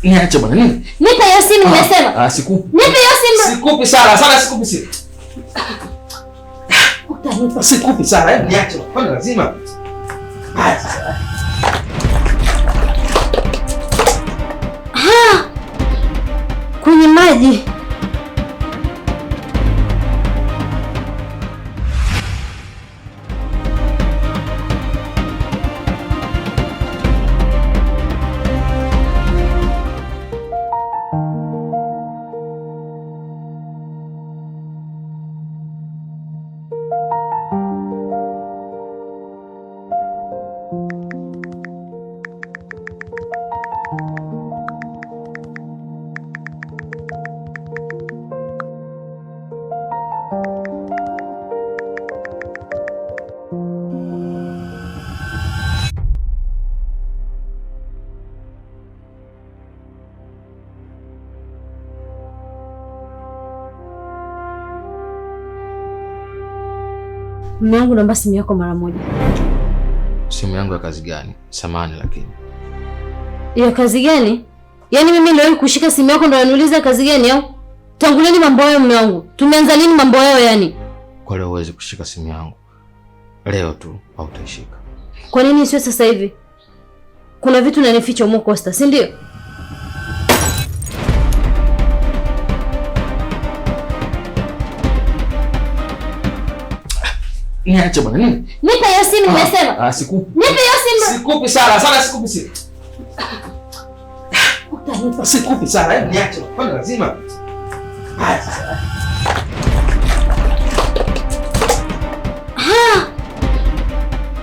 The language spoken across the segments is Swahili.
Niache bwana nini? Nipe hiyo simu nimesema. Sikupi. Nipe hiyo simu. Sikupi Sara, sikupi simu. Utanipa. Sikupi Sara, niache. Kwani lazima. Sasa. Kwenye maji. Mume wangu, naomba simu yako mara moja. Simu yangu ya kazi gani? Samahani lakini. Ya kazi gani? Yaani mimi ndio kushika simu yako ndio unaniuliza kazi gani au? Tangu lini mambo hayo mume wangu? Tumeanza lini mambo hayo yani? Kwa leo huwezi kushika simu yangu. Leo tu hautaishika. Kwa nini sio sasa hivi? Kuna vitu unanificha umo Costa, si ndio? Niache bwana nini? Nipe hiyo simu nimesema. Sikupi. Nipe hiyo simu. Sikupi Sara, sikupi simu. Utanipa. Sikupi Sara, niache. Kwani lazima. Sasa.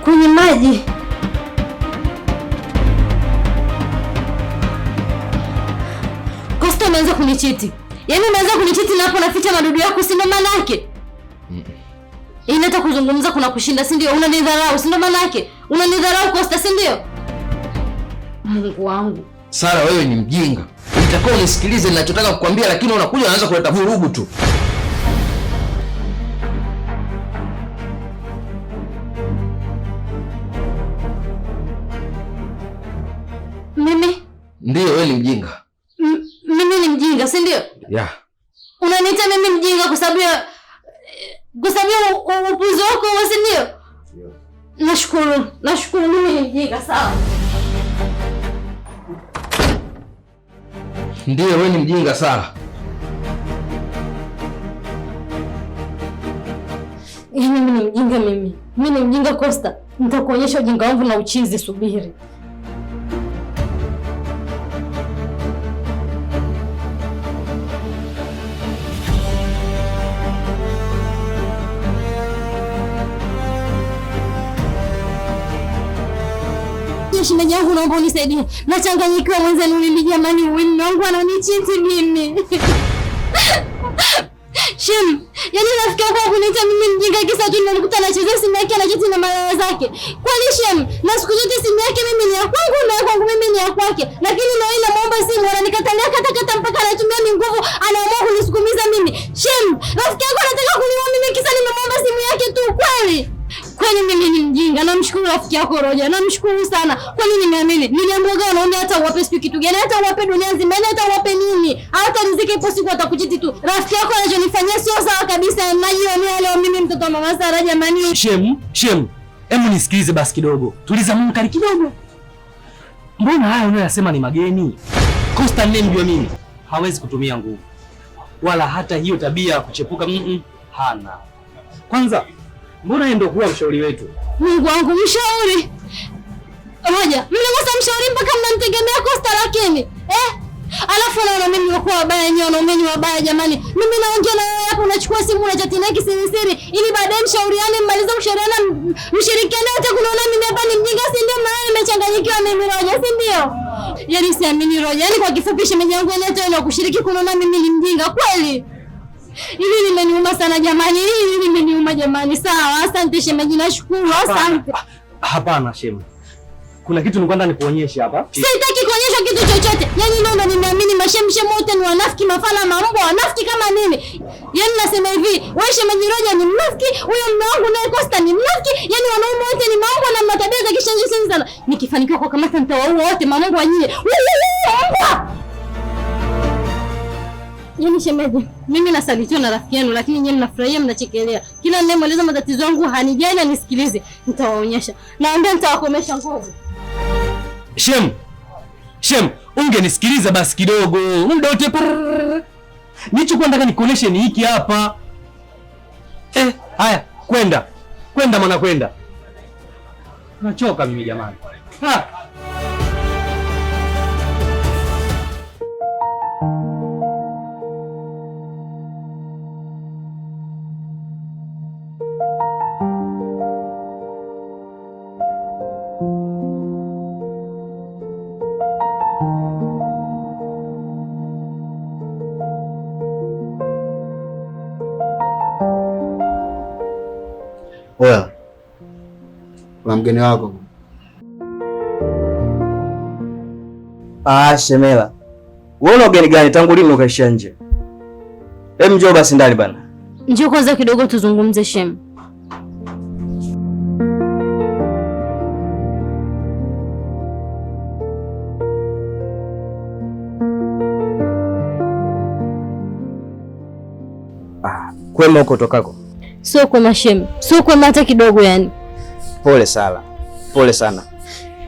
Kwenye maji. Costa umeanza kunichiti. Yaani umeanza kunichiti na hapo naficha madudu yako, si ndo maana yake? Inataka kuzungumza kuna kushinda, si ndio? Unanidharau, si ndo maana yake? Unanidharau Costa, si ndio? Mungu wangu. Sara, wewe ni mjinga. Nitakuwa unisikilize ninachotaka kukwambia, lakini unakuja unaanza kuleta vurugu tu. Mimi? Ndio, wewe ni mjinga. Mimi ni mjinga, si ndio? Yeah. Unaniita mimi mjinga kwa sababu ya upuzi wako, si ndio? Yeah. Nashukuru mimi ni mjinga, sawa? Ndio, wewe ni mjinga Sara. Mimi ni mjinga mimi. Mimi ni mjinga Costa. Nitakuonyesha ujinga wangu na uchizi, subiri. Shemeji yangu, naomba unisaidie. Nachanganyikiwa mwenzenu, nili jamani, mume wangu ananichiti mimi. Shem, yaani rafiki yako kuniita mimi mjinga kisa tu nilikuta anacheza simu yake anachiti na malaya zake. Kwani Shem, na siku zote simu yake mimi ni ya kwangu na kwangu mimi ni ya kwake. Lakini leo ile naomba simu ananikatalia kata mpaka anatumia nguvu, anaamua kunisukumiza mimi. Shem, rafiki yako anataka kuniua mimi kisa nimemwomba simu yake tu kweli? Kwani mimi ni mjinga? Namshukuru rafiki yako Roja. Namshukuru sana. Kwani nimeamini. Niliambiwa wanaume hata uwape siku kitu gani? Hata uwape dunia nzima, hata uwape nini? Hata riziki ipo siku atakuchiti tu. Rafiki yako anachonifanyia sio sawa kabisa. Najionea leo mimi mtoto wa mama Sara jamani. Shem. Hebu nisikilize basi kidogo. Tuliza munkari kidogo. Mbona haya unayosema ni mageni? Costa ninamjua mimi. Hawezi kutumia nguvu. Wala hata hiyo tabia ya kuchepuka hana. Kwanza mbona yeye ndio kuwa mshauri wetu? Mungu wangu, mshauri. Roja, mnakosa mshauri mpaka mnamtegemea Costa lakini. Alafu naona mimi nimekuwa wabaya nyono, wanaume wabaya jamani. Mimi naongea na wewe hapo unachukua simu unachati naye kisirisiri ili baadaye mshauriane mmalize kushauriana mshirikiane hata kunaona mimi hapa ni mjinga, si ndio? Maana nimechanganyikiwa mimi Roja, si ndio? Yaani siamini Roja. Yaani kwa kifupi shemeji yangu anaitwa ile kushiriki kunaona mimi ni mjinga kweli. Hili limeniuma sana jamani. Hili limeniuma jamani. Sawa, asante shemeji, nashukuru. Asante. Hapana Shem. Kuna kitu nilikuwa nataka nikuonyeshe hapa. Sitaki kuonyesha kitu chochote. Yaani leo ndo nimeamini mashemshe wote ni wanafiki, mafala mambo, wanafiki kama nini? Yaani nasema hivi, wewe shemeji Roja ni mnafiki, huyo mume wangu naye Costa ni mnafiki. Yaani wanaume wote ni mambo na matabia za kishenzi sana. Nikifanikiwa kwa kamata nitawaua wote, mamangu anyie. Yaani shemeji, mimi nasalitiwa na rafiki yenu lakini nyinyi mnafurahia mnachekelea. Kila ninayemaliza matatizo yangu hanijali anisikilize. Nitawaonyesha. Naambia nitawakomesha nguvu. Shem, ungenisikiliza basi kidogo. Muda wote nichukua nataka nikuoneshe ni hiki hapa. Haya, kwenda mwana kwenda. Nachoka mimi jamani. Oya, kuna mgeni wako. Shemela, wewe una ugeni gani? Tangu lini ukaishia nje? Njoo basi ndani bana. Njoo kwanza kidogo tuzungumze Shem. Kwema huko tokako? Sio kwema Shem, sio kwema hata kidogo yani. Pole sana.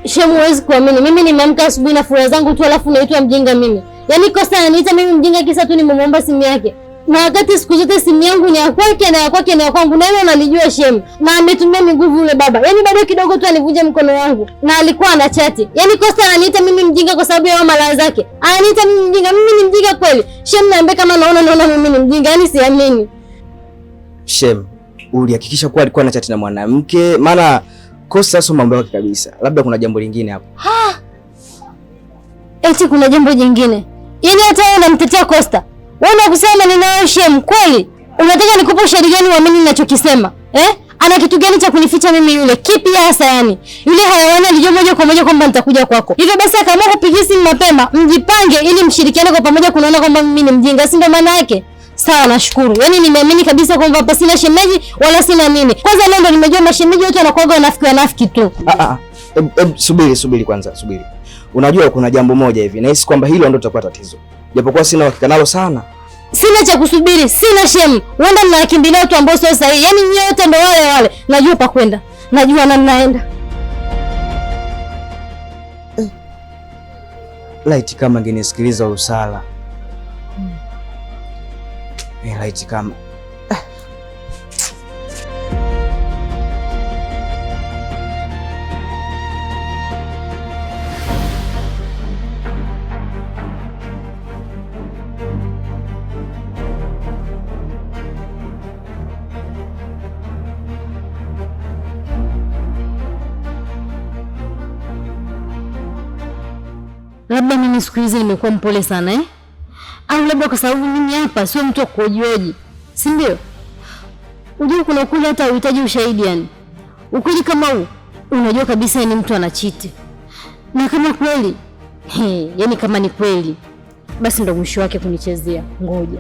Shem, huwezi kuamini. Mimi nimeamka asubuhi na furaha zangu tu alafu naitwa mjinga mimi. Yaani kosa ananiita mimi mjinga kisa tu nimemuomba simu yake. Na wakati siku zote simu yangu ni ya kwake na ya kwake ni ya kwangu. Na yeye analijua Shem. Na ametumia miguvu yule baba. Yaani bado kidogo tu anivunja mkono wangu. Na alikuwa anachati. Yaani kosa ananiita mimi mjinga kwa sababu ya malaya zake. Ananiita mimi mjinga. Mimi ni mjinga kweli? Shem, naambia kama naona mimi ni mjinga. Yaani siamini. Shem, ulihakikisha kuwa alikuwa anachati na mwanamke? Maana kosa sio mambo yake kabisa. Labda kuna jambo lingine hapo. Eti kuna jambo jingine. Yaani hata wewe unamtetea Costa. Wewe unakusema ninayo Shem kweli? Unataka nikupe ushahidi gani uamini ninachokisema? Ana kitu gani cha kunificha mimi yule? Kipi hasa yani? Yule hayaona alijua moja kwa moja kwamba nitakuja kwako. Hivyo basi akaamua kupigia simu mapema, mjipange ili mshirikiane kwa pamoja kunaona kwamba mimi ni mjinga, si ndio maana yake? Sawa, nashukuru. Yaani nimeamini kabisa kwamba hapa sina shemeji wala sina nini. Kwanza leo ndo nimejua mashemeji wote wanakuwa wanafiki tu. Subiri kwanza. Unajua kuna jambo moja hivi. Nahisi kwamba hilo ndio litakuwa tatizo. Japokuwa sina uhakika nalo sana. Sina cha kusubiri, sina Shem. Wenda mnakimbilia watu ambao sio sahihi. Yaani nyinyi wote ndo wale. Najua pa kwenda. Najua na mnaenda. Laiti kama ngenisikiliza usala. Laiti kama labda mimi siku hizi nimekuwa mpole sana au labda kwa sababu mimi hapa sio mtu wa kuoji, si ndio? Unajua kuna ukweli hata uhitaji ushahidi yani. Ukweli kama huu unajua kabisa ni mtu anachiti. Na kama kweli yani kama ni kweli basi ndo mwisho wake kunichezea. Ngoja.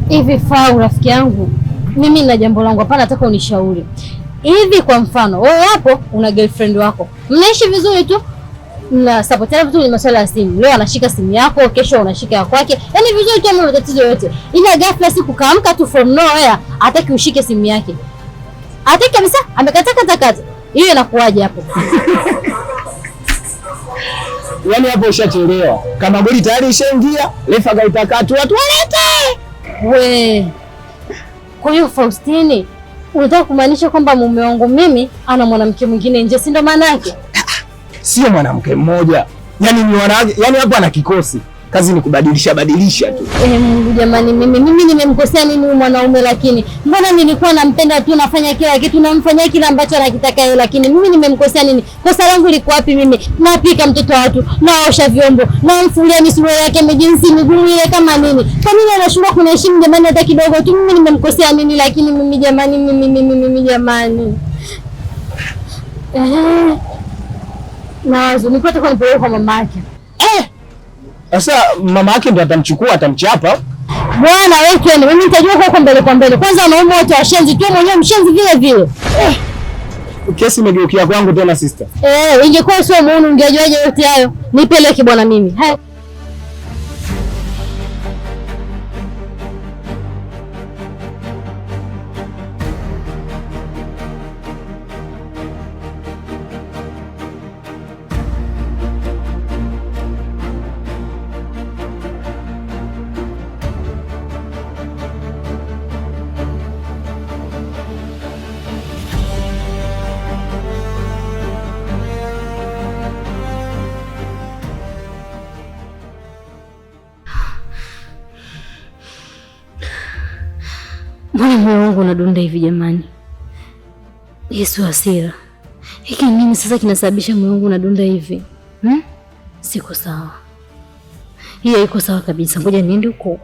Hivi Fau rafiki yangu, mimi na jambo langu hapa nataka unishauri. Hivi kwa mfano, wewe hapo una girlfriend wako. Mnaishi vizuri tu. Na supportana vitu ni masuala ya simu. Leo anashika simu yako, kesho unashika ya kwake. Yaani vizuri tu hamna tatizo yote. Ila ghafla siku kaamka tu from nowhere, hataki ushike simu yake. Hataki kabisa, amekata. Hiyo inakuaje hapo? Yaani hapo ushachelewa. Kama goli tayari ishaingia, refa kaitaka watu walete. We. Kwa hiyo Faustini, unataka kumaanisha kwamba mume wangu mimi ana mwanamke mwingine nje, si ndo maana yake? Sio mwanamke mmoja. Yaani ni wanawake, yaani hapo ana kikosi. kazi ni kubadilisha tu. Mungu jamani, mimi nimemkosea nini huyu mwanaume? Lakini mbona nilikuwa nampenda tu, nafanya kila kitu, namfanyia kila ambacho anakitaka yeye, lakini mimi nimemkosea nini? Kosa langu liko wapi? Mimi napika mtoto wa watu, naosha vyombo, namfulia misuli yake mijinsi miguu ile kama nini. Kwa nini anashindwa kuniheshimu jamani hata kidogo tu? Mimi nimemkosea nini? Lakini mimi jamani, mimi jamani. Nazo nipate kwa nipeleke kwa mama yake. Sasa mama yake ndo atamchukua, atamchapa. Bwana wewe twende, mimi nitajua huko mbele kwa mbele. Kwanza wanaume wote washenzi, tu mwenyewe mshenzi vile vile. Kesi imegeukia kwangu tena sister. Ingekuwa sio muone ungejuaje yote hayo. Nipeleke bwana mimi. Hai. Mbona moyo wangu unadunda hivi jamani? Yesu hasira. Hiki nini sasa kinasababisha moyo wangu unadunda hivi? Siko sawa. Hiyo iko sawa kabisa. Ngoja niende huko.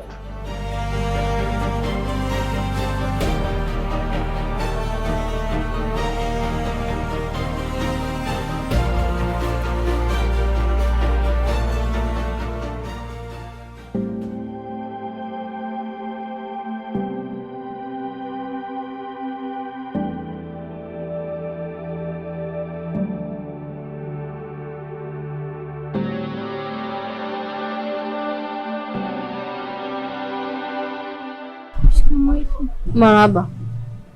Maraba.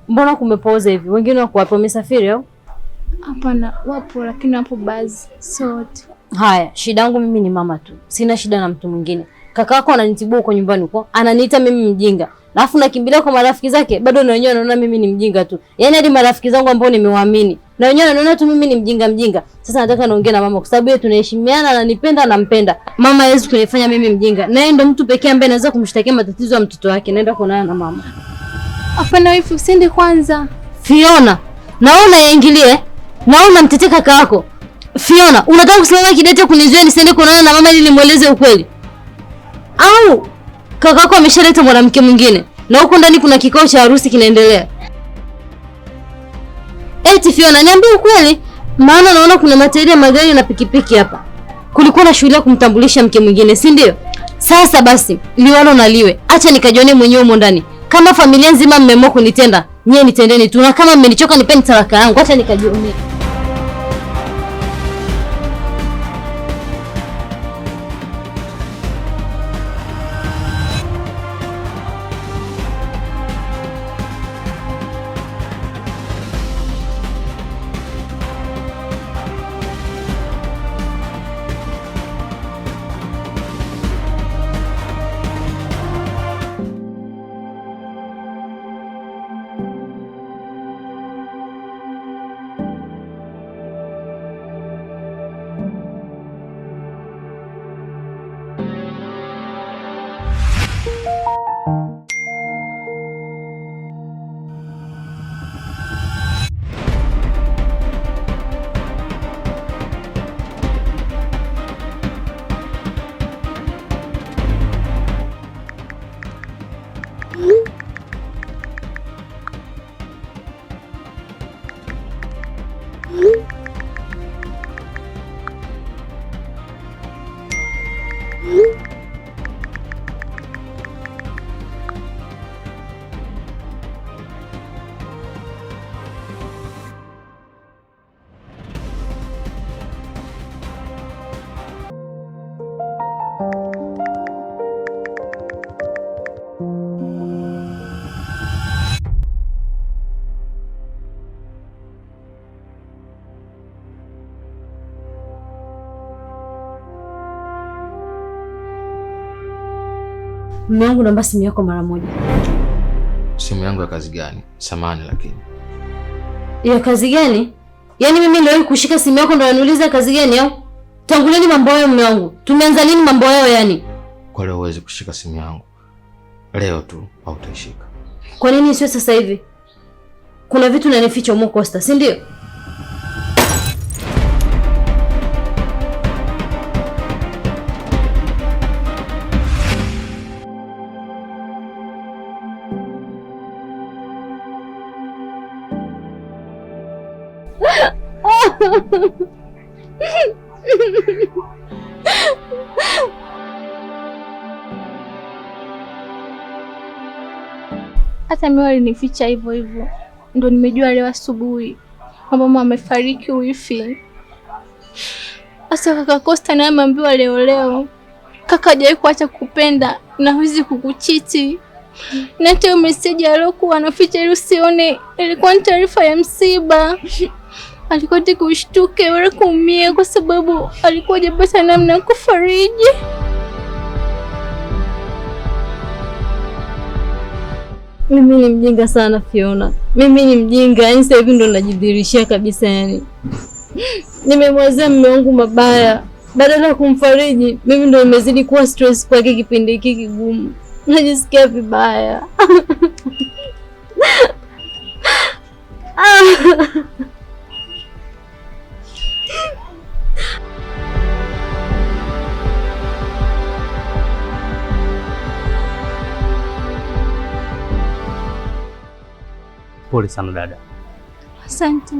Mbona kumepoza hivi? Wengine wako wapi? Wamesafiri au? Hapana, wapo lakini wapo baadhi sote. Haya, shida yangu mimi ni mama tu. Sina shida na mtu mwingine. Kakako ananitibua huko nyumbani huko. Ananiita mimi mjinga. Alafu nakimbilia kwa marafiki zake, bado na wenyewe wanaona mimi ni mjinga tu. Yaani hadi marafiki zangu ambao nimewaamini, na wenyewe wanaona tu mimi ni mjinga. Sasa nataka naongea na mama kwa sababu yeye tunaheshimiana, ananipenda, nampenda. Mama hawezi kunifanya mimi mjinga. Na yeye ndo mtu pekee ambaye anaweza kumshtakia matatizo ya mtoto wake. Naenda kuonana na mama. Hapana wifi, usiende kwanza. Fiona, naona yaingilie. Naona mtetee kaka yako. Fiona, unataka kusimama kidete kunizuia nisiende kuonana na mama ili nimueleze ukweli? Au kaka yako ameshaleta mwanamke mwingine na huko ndani kuna kikao cha harusi kinaendelea? Eti Fiona, niambie ukweli, maana naona kuna matairi ya magari na pikipiki hapa. Kulikuwa na shughuli ya kumtambulisha mke mwingine, si ndio? Sasa basi, liwalo na liwe. Acha nikajione mwenyewe huko ndani. Kama familia nzima mmeamua kunitenda, nyie nitendeni tu, na kama mmenichoka nipeni talaka yangu. Acha nikajione. Mume wangu, naomba simu yako mara moja. Simu yangu ya kazi gani? Samahani lakini. Ya kazi gani? Yaani mimi leo kushika simu yako ndo unaniuliza kazi gani au? Tangulieni mambo yao mume wangu. Tumeanza lini mambo yao yani? kwa leo huwezi kushika simu yangu. Leo tu hautaishika. Kwa nini sio sasa hivi? Kuna vitu unanificha huko Costa, si ndio? Hata mimi walinificha hivyo hivyo. Ndio nimejua leo asubuhi mama amefariki wifi. Asa kaka Costa naye ameambiwa leo kaka hajawahi kuacha kupenda na hawezi kukuchiti. Na hata message aliyokuwa anaficha ili usione ilikuwa ni taarifa ya msiba. Alikuwa tiki ushtuke wala kuumia kwa sababu alikuwa hajapata namna ya kufariji. Mimi ni mjinga sana Fiona. Mimi ni mjinga, yani sasa hivi ndo najidhirishia kabisa yani. Nimemwazia mume wangu mabaya. Badala ya kumfariji, mimi ndo nimezidi kuwa stress kwake kipindi hiki kigumu. Najisikia vibaya. Pole sana dada. Asante.